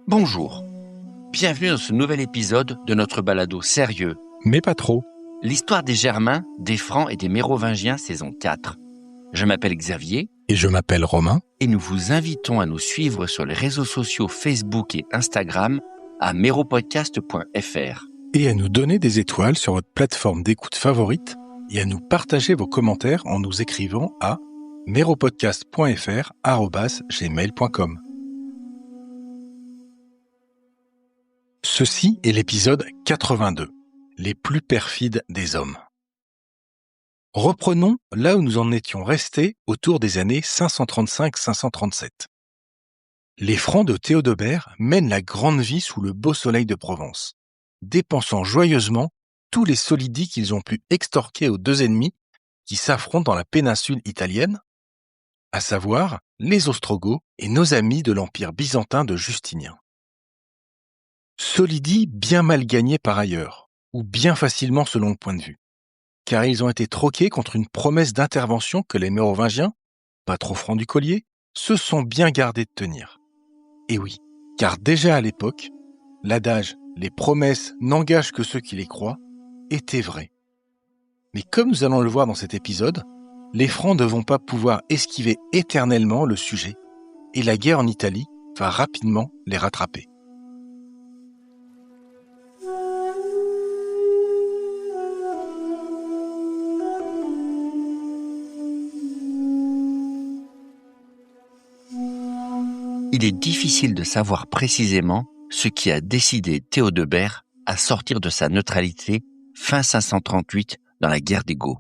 Bonjour, bienvenue dans ce nouvel épisode de notre balado sérieux, mais pas trop. L'histoire des Germains, des Francs et des Mérovingiens saison 4. Je m'appelle Xavier. Et je m'appelle Romain. Et nous vous invitons à nous suivre sur les réseaux sociaux Facebook et Instagram à meropodcast.fr. Et à nous donner des étoiles sur votre plateforme d'écoute favorite et à nous partager vos commentaires en nous écrivant à meropodcast.fr@gmail.com. Ceci est l'épisode 82, les plus perfides des hommes. Reprenons là où nous en étions restés autour des années 535-537. Les Francs de Théodebert mènent la grande vie sous le beau soleil de Provence, dépensant joyeusement tous les solidis qu'ils ont pu extorquer aux deux ennemis qui s'affrontent dans la péninsule italienne, à savoir les Ostrogoths et nos amis de l'Empire byzantin de Justinien. Solidis bien mal gagnés par ailleurs, ou bien facilement selon le point de vue, car ils ont été troqués contre une promesse d'intervention que les Mérovingiens, pas trop francs du collier, se sont bien gardés de tenir. Et oui, car déjà à l'époque, l'adage « les promesses n'engagent que ceux qui les croient » était vrai. Mais comme nous allons le voir dans cet épisode, les Francs ne vont pas pouvoir esquiver éternellement le sujet, et la guerre en Italie va rapidement les rattraper. Il est difficile de savoir précisément ce qui a décidé Théodebert à sortir de sa neutralité fin 538 dans la guerre des Goths.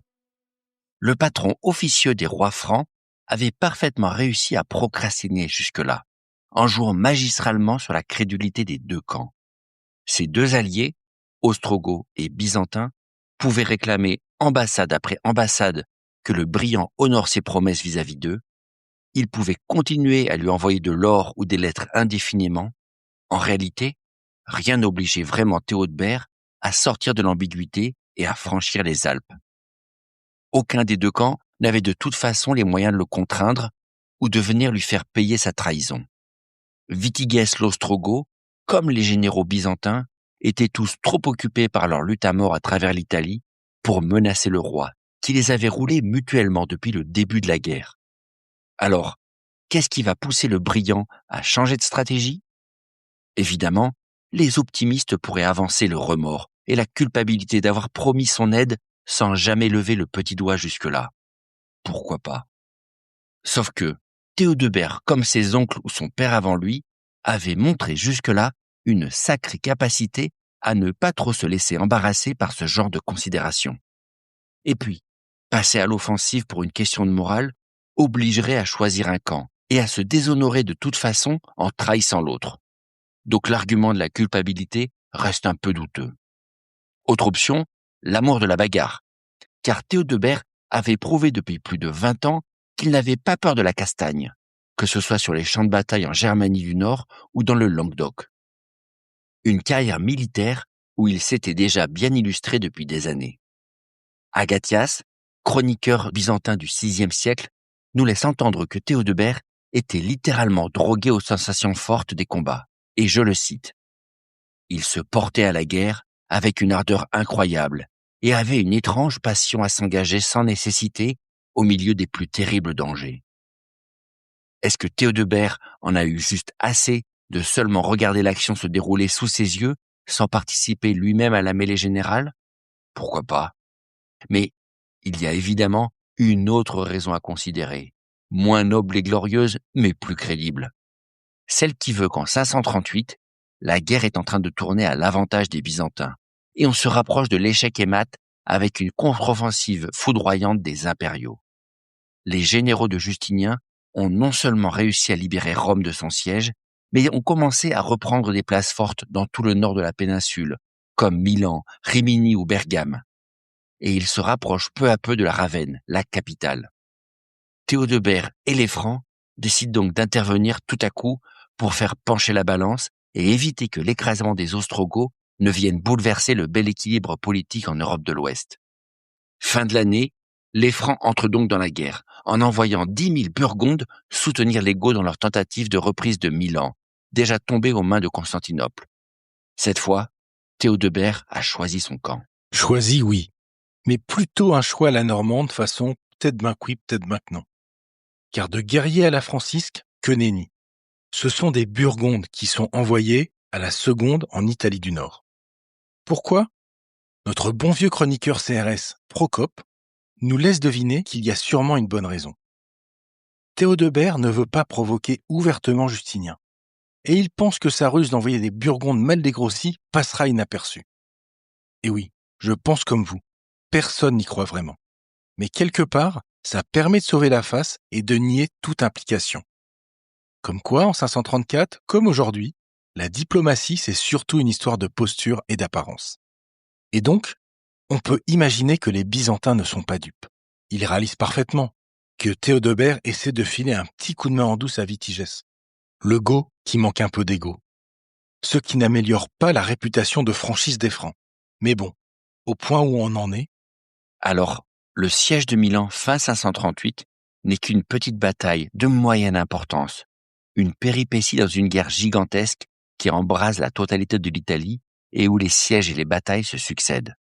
Le patron officieux des rois francs avait parfaitement réussi à procrastiner jusque-là, en jouant magistralement sur la crédulité des deux camps. Ces deux alliés, Ostrogoths et Byzantins, pouvaient réclamer ambassade après ambassade que le brillant honore ses promesses vis-à-vis d'eux. Ils pouvaient continuer à lui envoyer de l'or ou des lettres indéfiniment. En réalité, rien n'obligeait vraiment Théodebert à sortir de l'ambiguïté et à franchir les Alpes. Aucun des deux camps n'avait de toute façon les moyens de le contraindre ou de venir lui faire payer sa trahison. Vitigès l'Ostrogoth, comme les généraux byzantins, étaient tous trop occupés par leur lutte à mort à travers l'Italie pour menacer le roi, qui les avait roulés mutuellement depuis le début de la guerre. Alors, qu'est-ce qui va pousser le brillant à changer de stratégie ? Évidemment, les optimistes pourraient avancer le remords et la culpabilité d'avoir promis son aide sans jamais lever le petit doigt jusque-là. Pourquoi pas ? Sauf que Théodebert, comme ses oncles ou son père avant lui, avait montré jusque-là une sacrée capacité à ne pas trop se laisser embarrasser par ce genre de considérations. Et puis, passer à l'offensive pour une question de morale obligerait à choisir un camp et à se déshonorer de toute façon en trahissant l'autre. Donc l'argument de la culpabilité reste un peu douteux. Autre option, l'amour de la bagarre, car Théodebert avait prouvé depuis plus de 20 ans qu'il n'avait pas peur de la castagne, que ce soit sur les champs de bataille en Germanie du Nord ou dans le Languedoc. Une carrière militaire où il s'était déjà bien illustré depuis des années. Agathias, chroniqueur byzantin du VIe siècle, nous laisse entendre que Théodebert était littéralement drogué aux sensations fortes des combats. Et je le cite. Il se portait à la guerre avec une ardeur incroyable et avait une étrange passion à s'engager sans nécessité au milieu des plus terribles dangers. Est-ce que Théodebert en a eu juste assez de seulement regarder l'action se dérouler sous ses yeux sans participer lui-même à la mêlée générale ? Pourquoi pas ? Mais il y a évidemment une autre raison à considérer, moins noble et glorieuse, mais plus crédible. Celle qui veut qu'en 538, la guerre est en train de tourner à l'avantage des Byzantins, et on se rapproche de l'échec et mat avec une contre-offensive foudroyante des impériaux. Les généraux de Justinien ont non seulement réussi à libérer Rome de son siège, mais ont commencé à reprendre des places fortes dans tout le nord de la péninsule, comme Milan, Rimini ou Bergame. Et ils se rapprochent peu à peu de la Ravenne, la capitale. Théodebert et les Francs décident donc d'intervenir tout à coup pour faire pencher la balance et éviter que l'écrasement des Ostrogoths ne vienne bouleverser le bel équilibre politique en Europe de l'Ouest. Fin de l'année, les Francs entrent donc dans la guerre, en envoyant 10 000 Burgondes soutenir les Goths dans leur tentative de reprise de Milan, déjà tombée aux mains de Constantinople. Cette fois, Théodebert a choisi son camp. Choisi, oui, mais plutôt un choix à la normande façon peut-être ben oui, peut-être ben non. Car de guerriers à la francisque, que nenni. Ce sont des Burgondes qui sont envoyés à la seconde en Italie du Nord. Pourquoi ? Notre bon vieux chroniqueur CRS, Procope, nous laisse deviner qu'il y a sûrement une bonne raison. Théodebert ne veut pas provoquer ouvertement Justinien, et il pense que sa ruse d'envoyer des Burgondes mal dégrossis passera inaperçue. Et oui, je pense comme vous, personne n'y croit vraiment. Mais quelque part, ça permet de sauver la face et de nier toute implication. Comme quoi, en 534, comme aujourd'hui, la diplomatie, c'est surtout une histoire de posture et d'apparence. Et donc, on peut imaginer que les Byzantins ne sont pas dupes. Ils réalisent parfaitement que Théodebert essaie de filer un petit coup de main en douce à Vitigès, le Goth qui manque un peu d'ego. Ce qui n'améliore pas la réputation de franchise des Francs. Mais bon, au point où on en est... Alors, le siège de Milan fin 538 n'est qu'une petite bataille de moyenne importance, une péripétie dans une guerre gigantesque qui embrase la totalité de l'Italie et où les sièges et les batailles se succèdent.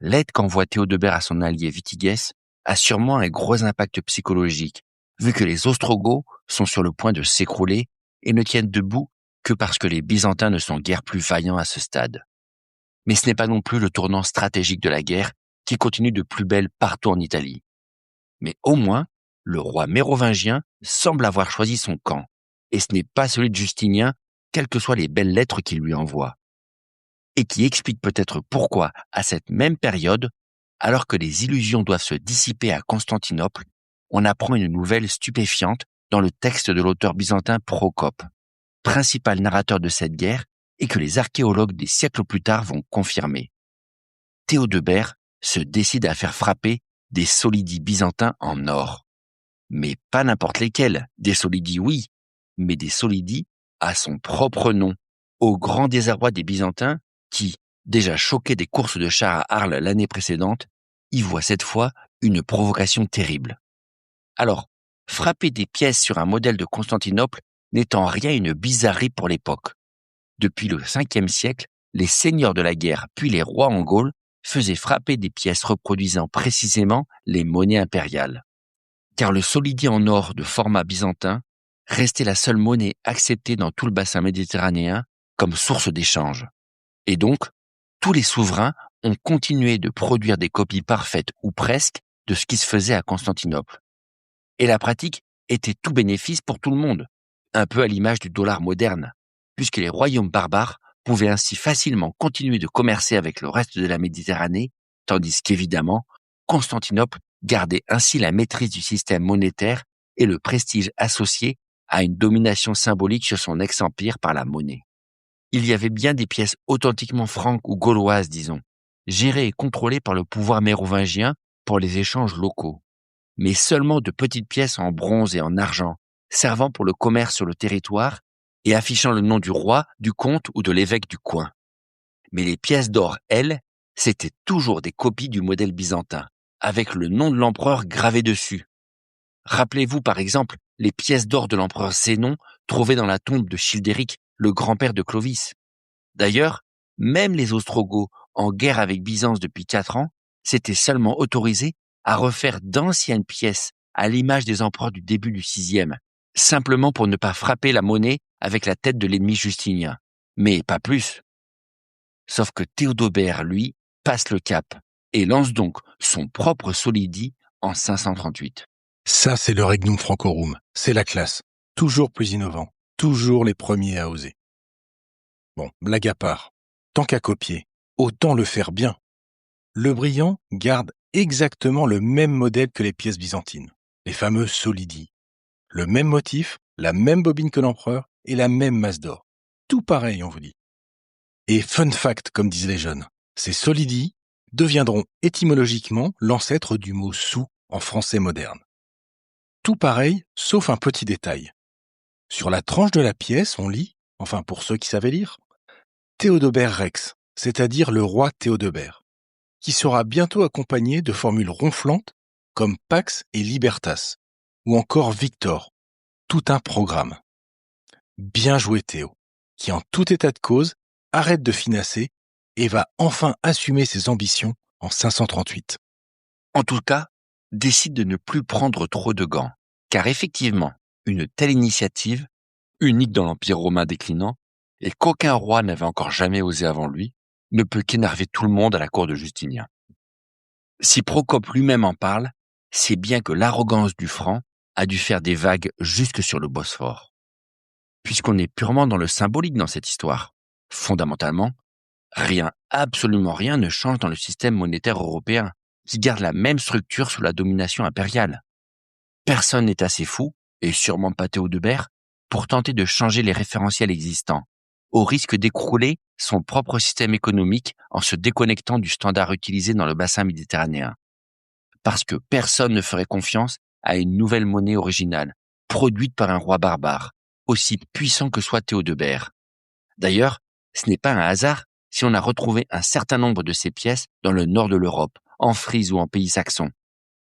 L'aide qu'envoie Théodebert à son allié Vitigès a sûrement un gros impact psychologique, vu que les Ostrogoths sont sur le point de s'écrouler et ne tiennent debout que parce que les Byzantins ne sont guère plus vaillants à ce stade. Mais ce n'est pas non plus le tournant stratégique de la guerre qui continue de plus belle partout en Italie. Mais au moins, le roi mérovingien semble avoir choisi son camp, et ce n'est pas celui de Justinien, quelles que soient les belles lettres qu'il lui envoie. Et qui explique peut-être pourquoi, à cette même période, alors que les illusions doivent se dissiper à Constantinople, on apprend une nouvelle stupéfiante dans le texte de l'auteur byzantin Procope, principal narrateur de cette guerre, et que les archéologues des siècles plus tard vont confirmer. Théodebert se décide à faire frapper des solidis byzantins en or. Mais pas n'importe lesquels, des solidis oui, mais des solidis à son propre nom, au grand désarroi des Byzantins qui, déjà choqués des courses de chars à Arles l'année précédente, y voient cette fois une provocation terrible. Alors, frapper des pièces sur un modèle de Constantinople n'est en rien une bizarrerie pour l'époque. Depuis le 5e siècle, les seigneurs de la guerre puis les rois en Gaule faisaient frapper des pièces reproduisant précisément les monnaies impériales. Car le solidi en or de format byzantin restait la seule monnaie acceptée dans tout le bassin méditerranéen comme source d'échange. Et donc, tous les souverains ont continué de produire des copies parfaites ou presque de ce qui se faisait à Constantinople. Et la pratique était tout bénéfice pour tout le monde, un peu à l'image du dollar moderne, puisque les royaumes barbares pouvaient ainsi facilement continuer de commercer avec le reste de la Méditerranée, tandis qu'évidemment, Constantinople gardait ainsi la maîtrise du système monétaire et le prestige associé à une domination symbolique sur son ex-empire par la monnaie. Il y avait bien des pièces authentiquement franques ou gauloises, disons, gérées et contrôlées par le pouvoir mérovingien pour les échanges locaux, mais seulement de petites pièces en bronze et en argent, servant pour le commerce sur le territoire et affichant le nom du roi, du comte ou de l'évêque du coin. Mais les pièces d'or, elles, c'étaient toujours des copies du modèle byzantin, avec le nom de l'empereur gravé dessus. Rappelez-vous par exemple les pièces d'or de l'empereur Zénon trouvées dans la tombe de Childéric, le grand-père de Clovis. D'ailleurs, même les Ostrogoths, en guerre avec Byzance depuis 4 ans, s'étaient seulement autorisés à refaire d'anciennes pièces à l'image des empereurs du début du 6e, simplement pour ne pas frapper la monnaie avec la tête de l'ennemi justinien. Mais pas plus. Sauf que Théodobert, lui, passe le cap et lance donc son propre solidi en 538. Ça, c'est le regnum francorum. C'est la classe. Toujours plus innovant. Toujours les premiers à oser. Bon, blague à part. Tant qu'à copier, autant le faire bien. Le brillant garde exactement le même modèle que les pièces byzantines, les fameux solidi. Le même motif, la même bobine que l'empereur et la même masse d'or. Tout pareil, on vous dit. Et fun fact, comme disent les jeunes, ces solidi deviendront étymologiquement l'ancêtre du mot sou en français moderne. Tout pareil, sauf un petit détail. Sur la tranche de la pièce, on lit, enfin pour ceux qui savaient lire, Théodobert Rex, c'est-à-dire le roi Théodebert, qui sera bientôt accompagné de formules ronflantes comme Pax et Libertas, ou encore Victor, tout un programme. Bien joué Théo, qui en tout état de cause arrête de finasser et va enfin assumer ses ambitions en 538. En tout cas, décide de ne plus prendre trop de gants, car effectivement, une telle initiative, unique dans l'Empire romain déclinant, et qu'aucun roi n'avait encore jamais osé avant lui, ne peut qu'énerver tout le monde à la cour de Justinien. Si Procope lui-même en parle, c'est bien que l'arrogance du franc a dû faire des vagues jusque sur le Bosphore. Puisqu'on est purement dans le symbolique dans cette histoire. Fondamentalement, rien, absolument rien ne change dans le système monétaire européen, qui garde la même structure sous la domination impériale. Personne n'est assez fou, et sûrement pas Théodebert, pour tenter de changer les référentiels existants, au risque d'écrouler son propre système économique en se déconnectant du standard utilisé dans le bassin méditerranéen. Parce que personne ne ferait confiance à une nouvelle monnaie originale, produite par un roi barbare, aussi puissant que soit Théodebert. D'ailleurs, ce n'est pas un hasard si on a retrouvé un certain nombre de ces pièces dans le nord de l'Europe, en Frise ou en pays saxons.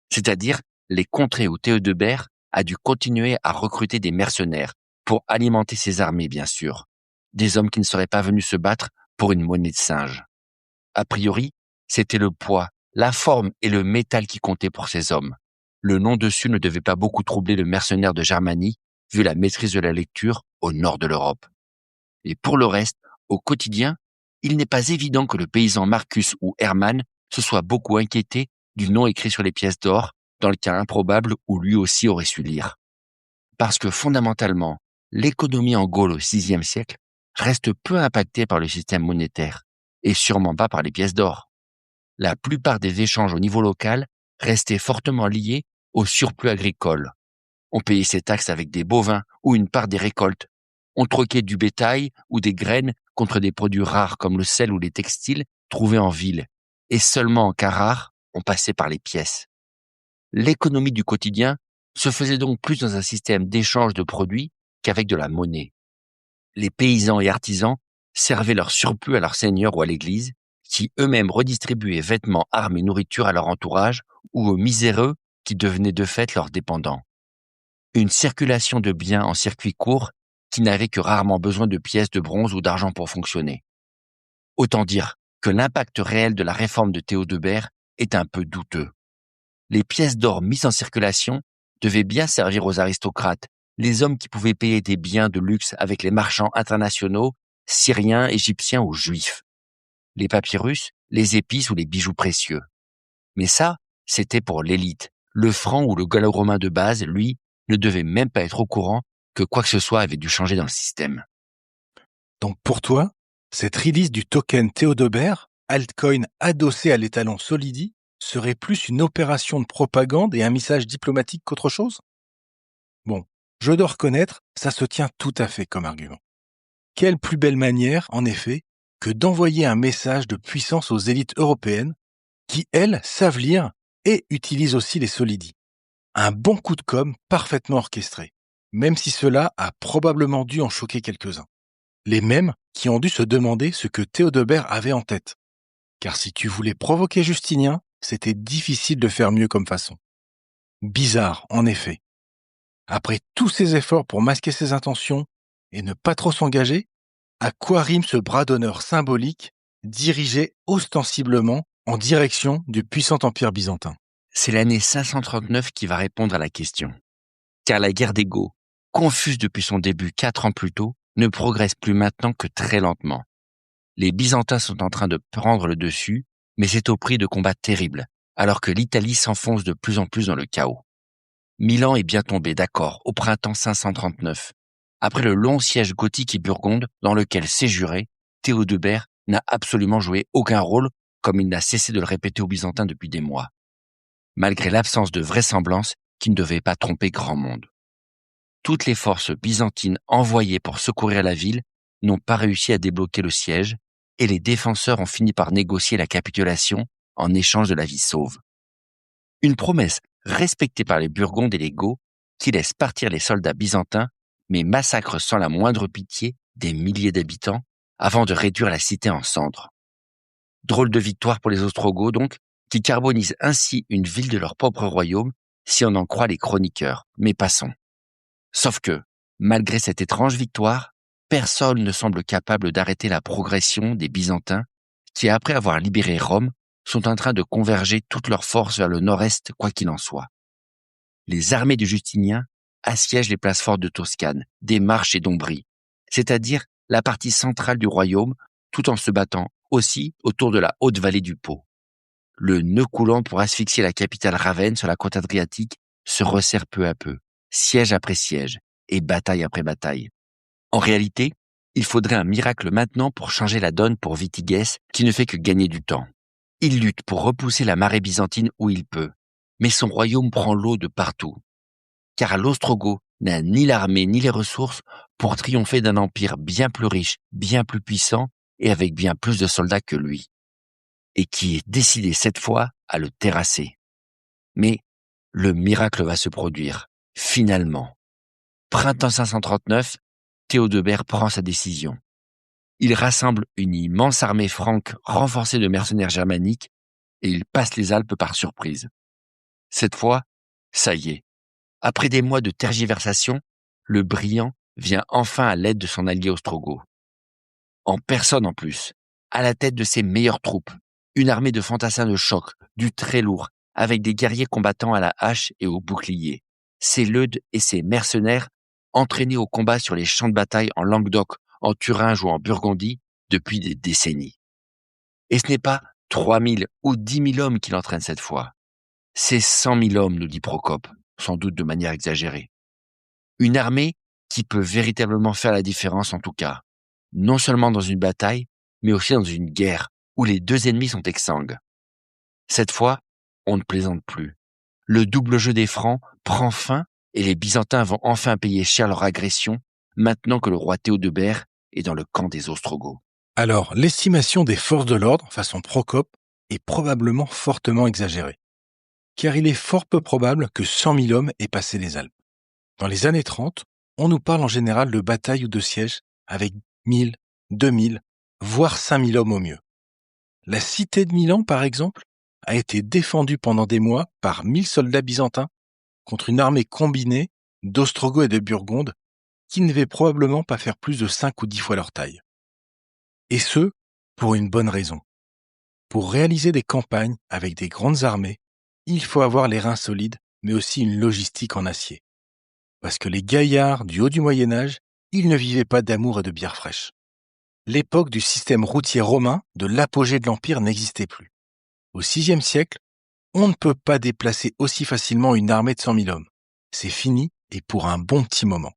C'est-à-dire les contrées où Théodebert a dû continuer à recruter des mercenaires pour alimenter ses armées, bien sûr. Des hommes qui ne seraient pas venus se battre pour une monnaie de singe. A priori, c'était le poids, la forme et le métal qui comptaient pour ces hommes. Le nom dessus ne devait pas beaucoup troubler le mercenaire de Germanie, vu la maîtrise de la lecture au nord de l'Europe. Et pour le reste, au quotidien, il n'est pas évident que le paysan Marcus ou Hermann se soit beaucoup inquiété du nom écrit sur les pièces d'or, dans le cas improbable où lui aussi aurait su lire. Parce que fondamentalement, l'économie en Gaule au VIe siècle reste peu impactée par le système monétaire, et sûrement pas par les pièces d'or. La plupart des échanges au niveau local restaient fortement liés au surplus agricole. On payait ses taxes avec des bovins ou une part des récoltes. On troquait du bétail ou des graines contre des produits rares comme le sel ou les textiles trouvés en ville. Et seulement en cas rare, on passait par les pièces. L'économie du quotidien se faisait donc plus dans un système d'échange de produits qu'avec de la monnaie. Les paysans et artisans servaient leur surplus à leurs seigneurs ou à l'église, qui eux-mêmes redistribuaient vêtements, armes et nourriture à leur entourage ou aux miséreux qui devenaient de fait leurs dépendants. Une circulation de biens en circuit court qui n'avait que rarement besoin de pièces de bronze ou d'argent pour fonctionner. Autant dire que l'impact réel de la réforme de Théodebert est un peu douteux. Les pièces d'or mises en circulation devaient bien servir aux aristocrates, les hommes qui pouvaient payer des biens de luxe avec les marchands internationaux, syriens, égyptiens ou juifs. Les papyrus, les épices ou les bijoux précieux. Mais ça, c'était pour l'élite. Le franc ou le gallo-romain de base, lui, ne devait même pas être au courant que quoi que ce soit avait dû changer dans le système. Donc pour toi, cette release du token Théodebert, altcoin adossé à l'étalon Solidi, serait plus une opération de propagande et un message diplomatique qu'autre chose? Bon, je dois reconnaître, ça se tient tout à fait comme argument. Quelle plus belle manière, en effet, que d'envoyer un message de puissance aux élites européennes qui, elles, savent lire et utilisent aussi les solidis. Un bon coup de com' parfaitement orchestré, même si cela a probablement dû en choquer quelques-uns. Les mêmes qui ont dû se demander ce que Théodebert avait en tête. Car si tu voulais provoquer Justinien, c'était difficile de faire mieux comme façon. Bizarre, en effet. Après tous ces efforts pour masquer ses intentions et ne pas trop s'engager, à quoi rime ce bras d'honneur symbolique dirigé ostensiblement en direction du puissant empire byzantin? C'est l'année 539 qui va répondre à la question. Car la guerre des Goths, confuse depuis son début 4 ans plus tôt, ne progresse plus maintenant que très lentement. Les Byzantins sont en train de prendre le dessus, mais c'est au prix de combats terribles, alors que l'Italie s'enfonce de plus en plus dans le chaos. Milan est bien tombé, d'accord, au printemps 539, après le long siège gothique et burgonde dans lequel, c'est juré, Théodebert n'a absolument joué aucun rôle, comme il n'a cessé de le répéter aux Byzantins depuis des mois, malgré l'absence de vraisemblance qui ne devait pas tromper grand monde. Toutes les forces byzantines envoyées pour secourir la ville n'ont pas réussi à débloquer le siège et les défenseurs ont fini par négocier la capitulation en échange de la vie sauve. Une promesse respectée par les Burgondes et les Goths qui laissent partir les soldats byzantins mais massacrent sans la moindre pitié des milliers d'habitants avant de réduire la cité en cendres. Drôle de victoire pour les Ostrogoths donc, qui carbonisent ainsi une ville de leur propre royaume, si on en croit les chroniqueurs. Mais passons. Sauf que, malgré cette étrange victoire, personne ne semble capable d'arrêter la progression des Byzantins, qui après avoir libéré Rome, sont en train de converger toutes leurs forces vers le nord-est, quoi qu'il en soit. Les armées de Justinien assiègent les places fortes de Toscane, des Marches et d'Ombrie, c'est-à-dire la partie centrale du royaume, tout en se battant aussi autour de la haute vallée du Pô. Le nœud coulant pour asphyxier la capitale Ravenne sur la côte adriatique se resserre peu à peu, siège après siège et bataille après bataille. En réalité, il faudrait un miracle maintenant pour changer la donne pour Vitiges, qui ne fait que gagner du temps. Il lutte pour repousser la marée byzantine où il peut, mais son royaume prend l'eau de partout. Car l'Ostrogoth n'a ni l'armée ni les ressources pour triompher d'un empire bien plus riche, bien plus puissant et avec bien plus de soldats que lui. Et qui est décidé cette fois à le terrasser. Mais le miracle va se produire, finalement. Printemps 539, Théodebert prend sa décision. Il rassemble une immense armée franque renforcée de mercenaires germaniques et il passe les Alpes par surprise. Cette fois, ça y est. Après des mois de tergiversation, le brillant vient enfin à l'aide de son allié ostrogoth. En personne en plus, à la tête de ses meilleures troupes, une armée de fantassins de choc, du très lourd, avec des guerriers combattant à la hache et au bouclier. Ses leudes et ses mercenaires, entraînés au combat sur les champs de bataille en Languedoc, en Thuringe ou en Burgondie depuis des décennies. Et ce n'est pas 3000 ou 10 000 hommes qu'il entraîne cette fois. C'est 100 000 hommes, nous dit Procope, sans doute de manière exagérée. Une armée qui peut véritablement faire la différence en tout cas, non seulement dans une bataille, mais aussi dans une guerre où les deux ennemis sont exsangues. Cette fois, on ne plaisante plus. Le double jeu des Francs prend fin et les Byzantins vont enfin payer cher leur agression maintenant que le roi Théodebert est dans le camp des Ostrogoths. Alors, l'estimation des forces de l'ordre, façon Procope, est probablement fortement exagérée. Car il est fort peu probable que 100 000 hommes aient passé les Alpes. Dans les années 30, on nous parle en général de batailles ou de sièges avec 1000, 2000, voire 5000 hommes au mieux. La cité de Milan, par exemple, a été défendue pendant des mois par 1000 soldats byzantins contre une armée combinée d'Ostrogoths et de Burgondes qui ne devaient probablement pas faire plus de 5 ou 10 fois leur taille. Et ce, pour une bonne raison. Pour réaliser des campagnes avec des grandes armées, il faut avoir les reins solides, mais aussi une logistique en acier. Parce que les gaillards du haut du Moyen-Âge, ils ne vivaient pas d'amour et de bière fraîche. L'époque du système routier romain, de l'apogée de l'Empire, n'existait plus. Au VIe siècle, on ne peut pas déplacer aussi facilement une armée de 100 000 hommes. C'est fini et pour un bon petit moment.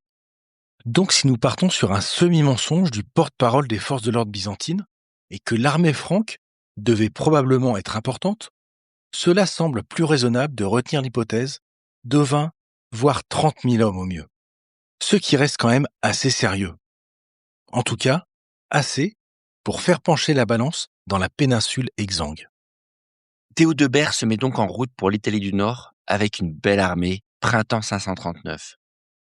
Donc si nous partons sur un semi-mensonge du porte-parole des forces de l'ordre byzantines, et que l'armée franque devait probablement être importante, cela semble plus raisonnable de retenir l'hypothèse de 20, voire 30 000 hommes au mieux. Ce qui reste quand même assez sérieux. En tout cas, assez pour faire pencher la balance dans la péninsule exsangue. Théodebert se met donc en route pour l'Italie du Nord avec une belle armée, printemps 539.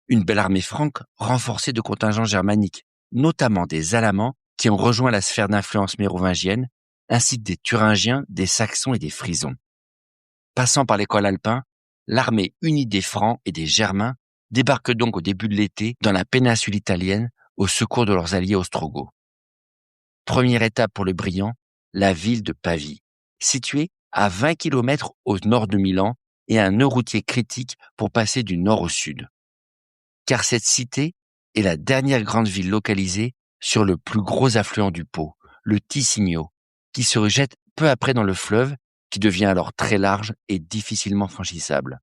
Une belle armée franque renforcée de contingents germaniques, notamment des Alamans qui ont rejoint la sphère d'influence mérovingienne, ainsi que des Thuringiens, des Saxons et des Frisons. Passant par l'école alpin, l'armée unie des Francs et des Germains débarque donc au début de l'été dans la péninsule italienne au secours de leurs alliés ostrogoths. Première étape pour le brillant, la ville de Pavie, située à 20 km au nord de Milan et un nœud routier critique pour passer du nord au sud. Car cette cité est la dernière grande ville localisée sur le plus gros affluent du Pô, le Ticigno, qui se rejette peu après dans le fleuve, qui devient alors très large et difficilement franchissable.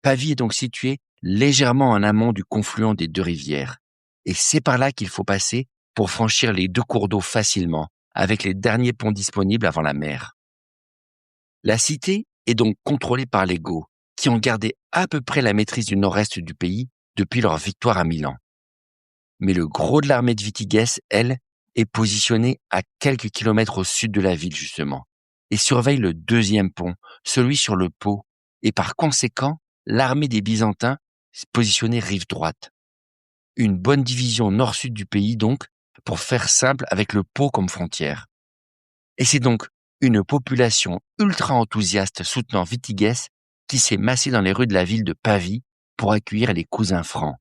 Pavie est donc située légèrement en amont du confluent des deux rivières, et c'est par là qu'il faut passer pour franchir les deux cours d'eau facilement, avec les derniers ponts disponibles avant la mer. La cité est donc contrôlée par les Goths, qui ont gardé à peu près la maîtrise du nord-est du pays depuis leur victoire à Milan. Mais le gros de l'armée de Vitiges, elle, est positionnée à quelques kilomètres au sud de la ville justement, et surveille le deuxième pont, celui sur le Pô, et par conséquent, l'armée des Byzantins est positionnée rive droite. Une bonne division nord-sud du pays donc, pour faire simple avec le Pô comme frontière. Et c'est donc une population ultra enthousiaste soutenant Vitiges qui s'est massée dans les rues de la ville de Pavie pour accueillir les cousins francs.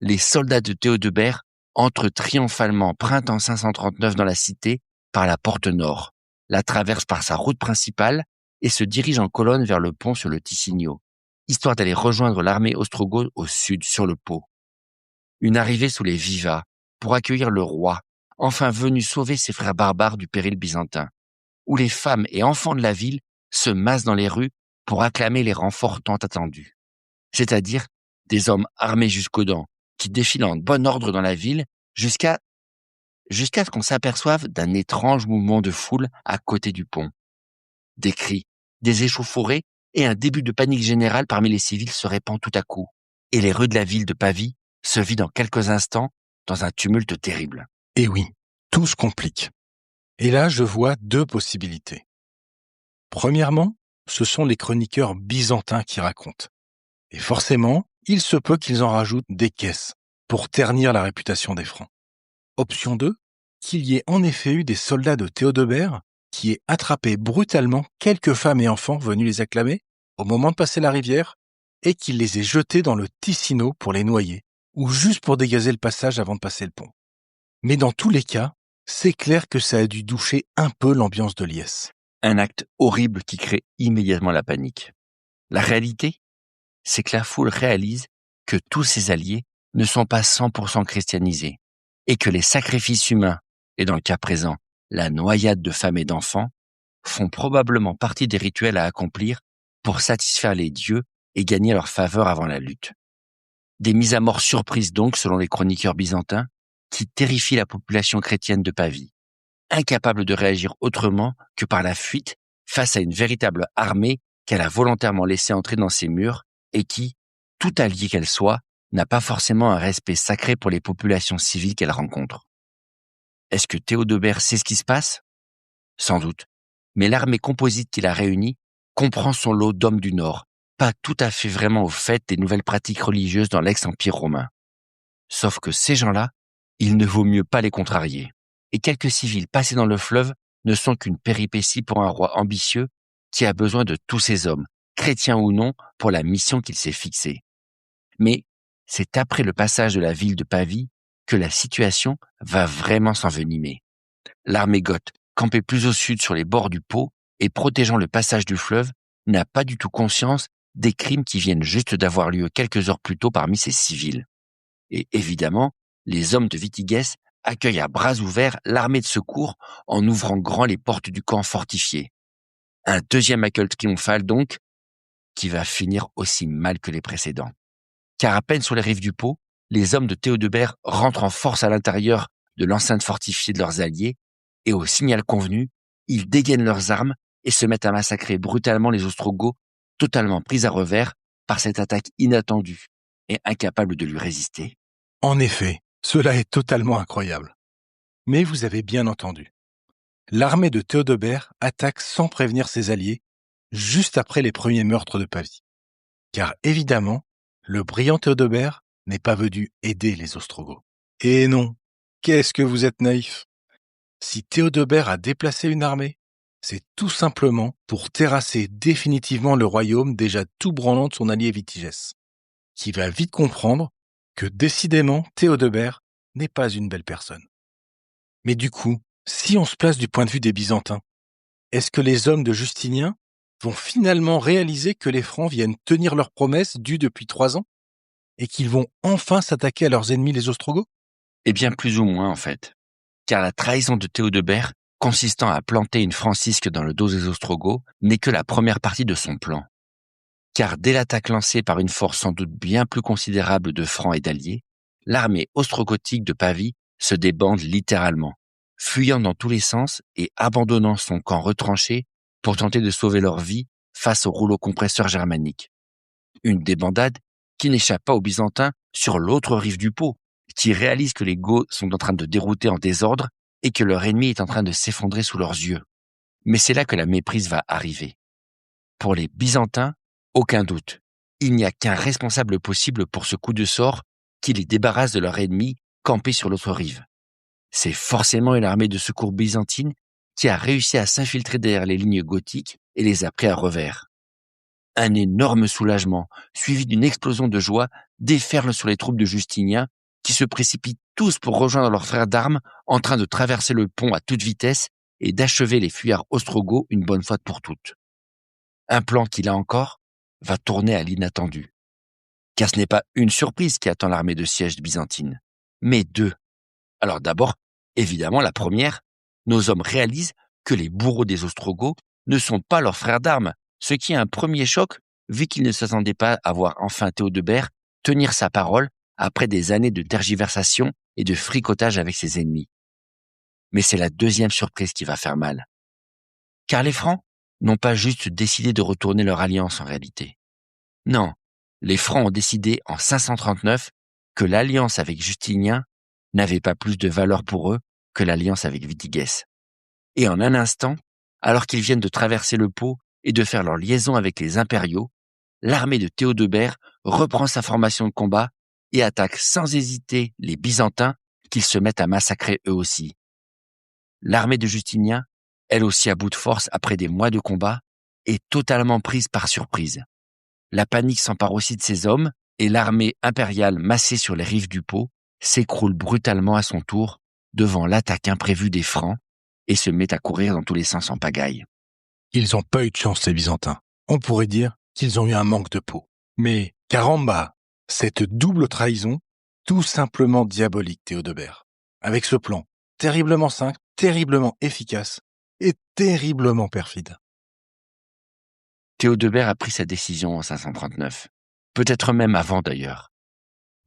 Les soldats de Théodebert entrent triomphalement printemps 539 dans la cité par la porte nord, la traversent par sa route principale et se dirigent en colonne vers le pont sur le Ticino, histoire d'aller rejoindre l'armée ostrogoth au sud sur le Pô. Une arrivée sous les vivas pour accueillir le roi, enfin venu sauver ses frères barbares du péril byzantin, où les femmes et enfants de la ville se massent dans les rues pour acclamer les renforts tant attendus. C'est-à-dire des hommes armés jusqu'aux dents, qui défilent en bon ordre dans la ville jusqu'à ce qu'on s'aperçoive d'un étrange mouvement de foule à côté du pont. Des cris, des échauffourées et un début de panique générale parmi les civils se répand tout à coup, et les rues de la ville de Pavie se vident en quelques instants dans un tumulte terrible. Et oui, tout se complique. Et là, je vois deux possibilités. Premièrement, ce sont les chroniqueurs byzantins qui racontent. Et forcément, il se peut qu'ils en rajoutent des caisses pour ternir la réputation des Francs. Option 2, qu'il y ait en effet eu des soldats de Théodebert qui aient attrapé brutalement quelques femmes et enfants venus les acclamer au moment de passer la rivière et qu'ils les aient jetés dans le Ticino pour les noyer ou juste pour dégazer le passage avant de passer le pont. Mais dans tous les cas, c'est clair que ça a dû doucher un peu l'ambiance de Liesse. Un acte horrible qui crée immédiatement la panique. La réalité, c'est que la foule réalise que tous ses alliés ne sont pas 100% christianisés et que les sacrifices humains, et dans le cas présent, la noyade de femmes et d'enfants, font probablement partie des rituels à accomplir pour satisfaire les dieux et gagner leur faveur avant la lutte. Des mises à mort surprises donc, selon les chroniqueurs byzantins, qui terrifient la population chrétienne de Pavie, incapable de réagir autrement que par la fuite face à une véritable armée qu'elle a volontairement laissée entrer dans ses murs et qui, tout alliée qu'elle soit, n'a pas forcément un respect sacré pour les populations civiles qu'elle rencontre. Est-ce que Théodebert sait ce qui se passe ? Sans doute. Mais l'armée composite qu'il a réunie comprend son lot d'hommes du Nord, pas tout à fait vraiment au fait des nouvelles pratiques religieuses dans l'ex-empire romain. Sauf que ces gens-là, il ne vaut mieux pas les contrarier. Et quelques civils passés dans le fleuve ne sont qu'une péripétie pour un roi ambitieux qui a besoin de tous ces hommes, chrétiens ou non, pour la mission qu'il s'est fixée. Mais c'est après le passage de la ville de Pavie que la situation va vraiment s'envenimer. L'armée goth, campée plus au sud sur les bords du Pô et protégeant le passage du fleuve, n'a pas du tout conscience des crimes qui viennent juste d'avoir lieu quelques heures plus tôt parmi ces civils. Et évidemment, les hommes de Vitiges accueillent à bras ouverts l'armée de secours en ouvrant grand les portes du camp fortifié. Un deuxième accueil triomphal donc, qui va finir aussi mal que les précédents. Car à peine sur les rives du Pô, les hommes de Théodebert rentrent en force à l'intérieur de l'enceinte fortifiée de leurs alliés, et au signal convenu, ils dégainent leurs armes et se mettent à massacrer brutalement les Ostrogoths, totalement pris à revers par cette attaque inattendue et incapables de lui résister. En effet, cela est totalement incroyable. Mais vous avez bien entendu. L'armée de Théodebert attaque sans prévenir ses alliés, juste après les premiers meurtres de Pavie. Car évidemment, le brillant Théodebert n'est pas venu aider les Ostrogoths. Et non, qu'est-ce que vous êtes naïfs. Si Théodebert a déplacé une armée, c'est tout simplement pour terrasser définitivement le royaume déjà tout branlant de son allié Vitiges, qui va vite comprendre que décidément Théodebert n'est pas une belle personne. Mais du coup, si on se place du point de vue des Byzantins, est-ce que les hommes de Justinien vont finalement réaliser que les Francs viennent tenir leurs promesses dues depuis 3 ans et qu'ils vont enfin s'attaquer à leurs ennemis les Ostrogoths ? Eh bien, plus ou moins en fait. Car la trahison de Théodebert, consistant à planter une francisque dans le dos des Ostrogoths, n'est que la première partie de son plan. Car dès l'attaque lancée par une force sans doute bien plus considérable de Francs et d'Alliés, l'armée ostrogothique de Pavie se débande littéralement, fuyant dans tous les sens et abandonnant son camp retranché pour tenter de sauver leur vie face au rouleau compresseur germanique. Une débandade qui n'échappe pas aux Byzantins sur l'autre rive du Pô, qui réalisent que les Goths sont en train de dérouter en désordre et que leur ennemi est en train de s'effondrer sous leurs yeux. Mais c'est là que la méprise va arriver. Pour les Byzantins, aucun doute, il n'y a qu'un responsable possible pour ce coup de sort qui les débarrasse de leur ennemi campé sur l'autre rive. C'est forcément une armée de secours byzantine qui a réussi à s'infiltrer derrière les lignes gothiques et les a pris à revers. Un énorme soulagement, suivi d'une explosion de joie, déferle sur les troupes de Justinien, qui se précipitent tous pour rejoindre leurs frères d'armes en train de traverser le pont à toute vitesse et d'achever les fuyards ostrogoths une bonne fois pour toutes. Un plan qui, là encore, va tourner à l'inattendu. Car ce n'est pas une surprise qui attend l'armée de siège byzantine, mais deux. Alors d'abord, évidemment, la première, nos hommes réalisent que les bourreaux des Ostrogoths ne sont pas leurs frères d'armes, ce qui est un premier choc, vu qu'ils ne s'attendaient pas à voir enfin Théodebert tenir sa parole après des années de tergiversation et de fricotage avec ses ennemis. Mais c'est la deuxième surprise qui va faire mal. Car les Francs n'ont pas juste décidé de retourner leur alliance en réalité. Non, les Francs ont décidé en 539 que l'alliance avec Justinien n'avait pas plus de valeur pour eux que l'alliance avec Witigès. Et en un instant, alors qu'ils viennent de traverser le Pô et de faire leur liaison avec les impériaux, l'armée de Théodebert reprend sa formation de combat et attaque sans hésiter les Byzantins qu'ils se mettent à massacrer eux aussi. L'armée de Justinien, elle aussi à bout de force après des mois de combat, est totalement prise par surprise. La panique s'empare aussi de ses hommes et l'armée impériale massée sur les rives du Pô s'écroule brutalement à son tour devant l'attaque imprévue des Francs et se met à courir dans tous les sens en pagaille. Ils n'ont pas eu de chance, les Byzantins. On pourrait dire qu'ils ont eu un manque de peau. Mais caramba, cette double trahison, tout simplement diabolique, Théodebert. Avec ce plan terriblement simple, terriblement efficace et terriblement perfide. Théodebert a pris sa décision en 539, peut-être même avant d'ailleurs.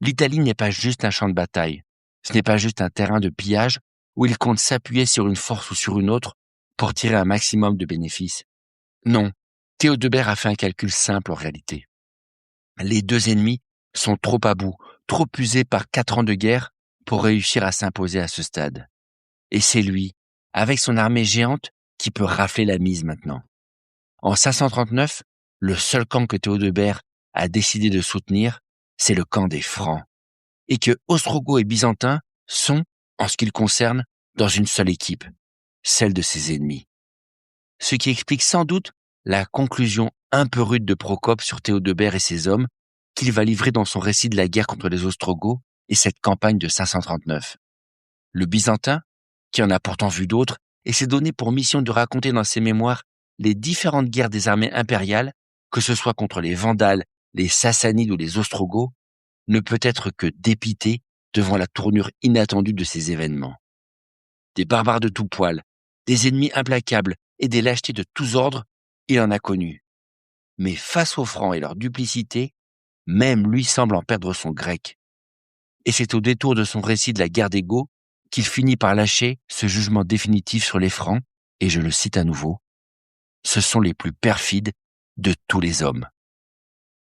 L'Italie n'est pas juste un champ de bataille, ce n'est pas juste un terrain de pillage où il compte s'appuyer sur une force ou sur une autre pour tirer un maximum de bénéfices. Non, Théodebert a fait un calcul simple en réalité. Les deux ennemis sont trop à bout, trop usés par 4 ans de guerre pour réussir à s'imposer à ce stade. Et c'est lui, avec son armée géante, qui peut rafler la mise maintenant. En 539, le seul camp que Théodebert a décidé de soutenir, c'est le camp des Francs, et que Ostrogoths et Byzantins sont, en ce qui le concerne, dans une seule équipe, celle de ses ennemis. Ce qui explique sans doute la conclusion un peu rude de Procope sur Théodebert et ses hommes qu'il va livrer dans son récit de la guerre contre les Ostrogoths et cette campagne de 539. Le Byzantin, qui en a pourtant vu d'autres, et s'est donné pour mission de raconter dans ses mémoires les différentes guerres des armées impériales, que ce soit contre les Vandales, les Sassanides ou les Ostrogoths, ne peut être que dépité devant la tournure inattendue de ces événements. Des barbares de tout poil, des ennemis implacables et des lâchetés de tous ordres, il en a connu. Mais face aux Francs et leur duplicité, même lui semble en perdre son grec. Et c'est au détour de son récit de la guerre des Goths qu'il finit par lâcher ce jugement définitif sur les Francs, et je le cite à nouveau, « Ce sont les plus perfides de tous les hommes. »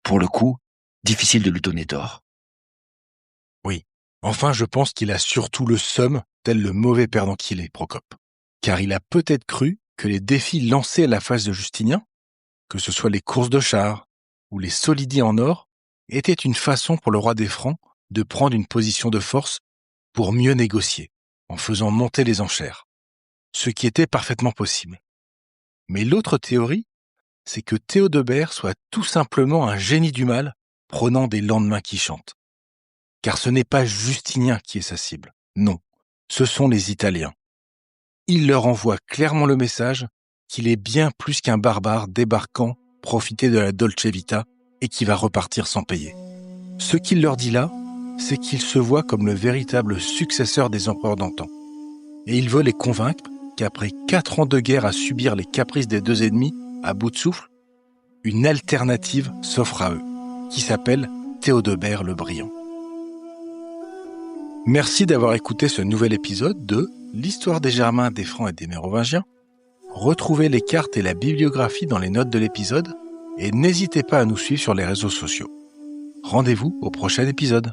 Pour le coup, difficile de lui donner tort. Oui, enfin je pense qu'il a surtout le seum, tel le mauvais perdant qu'il est, Procope. Car il a peut-être cru que les défis lancés à la face de Justinien, que ce soit les courses de chars ou les solidies en or, étaient une façon pour le roi des Francs de prendre une position de force pour mieux négocier, en faisant monter les enchères, ce qui était parfaitement possible. Mais l'autre théorie, c'est que Théodebert soit tout simplement un génie du mal prônant des lendemains qui chantent. Car ce n'est pas Justinien qui est sa cible, non, ce sont les Italiens. Il leur envoie clairement le message qu'il est bien plus qu'un barbare débarquant, profiter de la Dolce Vita et qui va repartir sans payer. Ce qu'il leur dit là, c'est qu'il se voit comme le véritable successeur des empereurs d'antan. Et il veut les convaincre qu'après 4 ans de guerre à subir les caprices des deux ennemis à bout de souffle, une alternative s'offre à eux, qui s'appelle Théodebert le Brillant. Merci d'avoir écouté ce nouvel épisode de l'histoire des Germains, des Francs et des Mérovingiens. Retrouvez les cartes et la bibliographie dans les notes de l'épisode et n'hésitez pas à nous suivre sur les réseaux sociaux. Rendez-vous au prochain épisode.